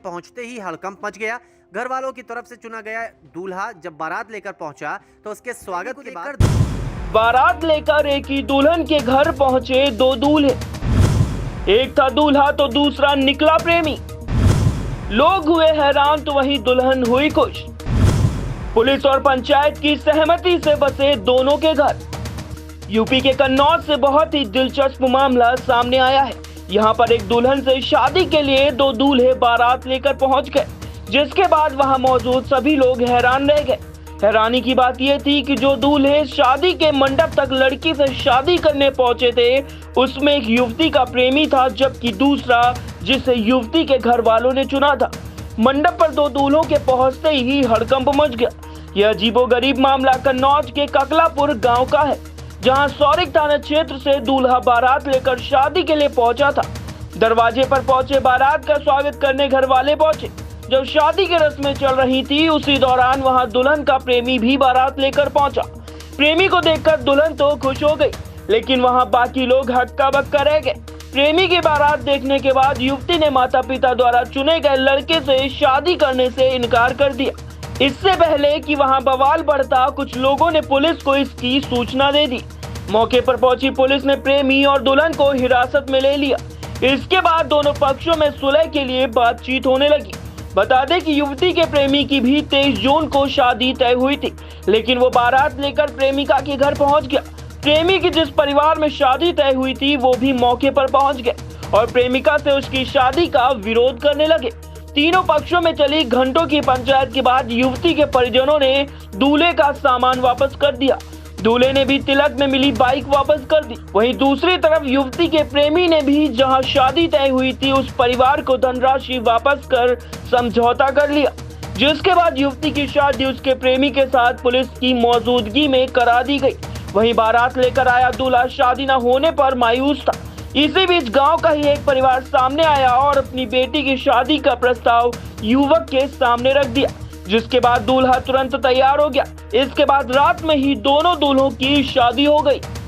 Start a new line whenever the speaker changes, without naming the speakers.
पहुंचते ही हड़कंप मच गया। घर वालों की तरफ से चुना गया दूल्हा जब बारात लेकर पहुंचा तो उसके स्वागत के बाद
बारात लेकर एक ही दुल्हन के घर पहुंचे दो दूल्हे। एक था दूल्हा तो दूसरा निकला प्रेमी। लोग हुए हैरान तो वहीं दुल्हन हुई खुश। पुलिस और पंचायत की सहमति से बसे दोनों के घर। यूपी के कन्नौज से बहुत ही दिलचस्प मामला सामने आया है। यहाँ पर एक दुल्हन से शादी के लिए दो दूल्हे बारात लेकर पहुंच गए, जिसके बाद वहां मौजूद सभी लोग हैरान रह गए। हैरानी की बात यह थी कि जो दूल्हे शादी के मंडप तक लड़की से शादी करने पहुंचे थे, उसमें एक युवती का प्रेमी था, जबकि दूसरा जिसे युवती के घर वालों ने चुना था। मंडप पर दो दूल्हों के पहुंचते ही हड़कंप मच गया। यह अजीबोगरीब मामला कन्नौज के ककलापुर गांव का है, जहां सौरिक थाना क्षेत्र से दूल्हा बारात लेकर शादी के लिए पहुंचा था। दरवाजे पर पहुंचे बारात का स्वागत करने घर वाले पहुंचे। जब शादी की रस्में चल रही थी, उसी दौरान वहां दुल्हन का प्रेमी भी बारात लेकर पहुंचा। प्रेमी को देखकर दुल्हन तो खुश हो गई, लेकिन वहां बाकी लोग हक्का बक्का रह गए। प्रेमी की बारात देखने के बाद युवती ने माता पिता द्वारा चुने गए लड़के से शादी करने से इनकार कर दिया। इससे पहले कि वहां बवाल बढ़ता, कुछ लोगों ने पुलिस को इसकी सूचना दे दी। मौके पर पहुंची पुलिस ने प्रेमी और दुल्हन को हिरासत में ले लिया। इसके बाद दोनों पक्षों में सुलह के लिए बातचीत होने लगी। बता दें कि युवती के प्रेमी की भी 23 जून को शादी तय हुई थी, लेकिन वो बारात लेकर प्रेमिका के घर पहुंच गया। प्रेमी की जिस परिवार में शादी तय हुई थी, वो भी मौके पर पहुंच गए और प्रेमिका से उसकी शादी का विरोध करने लगे। तीनों पक्षों में चली घंटों की पंचायत के बाद युवती के परिजनों ने दूल्हे का सामान वापस कर दिया। दूल्हे ने भी तिलक में मिली बाइक वापस कर दी। वहीं दूसरी तरफ युवती के प्रेमी ने भी जहां शादी तय हुई थी, उस परिवार को धनराशि वापस कर समझौता कर लिया, जिसके बाद युवती की शादी उसके प्रेमी के साथ पुलिस की मौजूदगी में करा दी गई। वहीं बारात लेकर आया दूल्हा शादी न होने पर मायूस था। इसी बीच गांव का ही एक परिवार सामने आया और अपनी बेटी की शादी का प्रस्ताव युवक के सामने रख दिया, जिसके बाद दूल्हा तुरंत तैयार हो गया। इसके बाद रात में ही दोनों दूल्हों की शादी हो गई।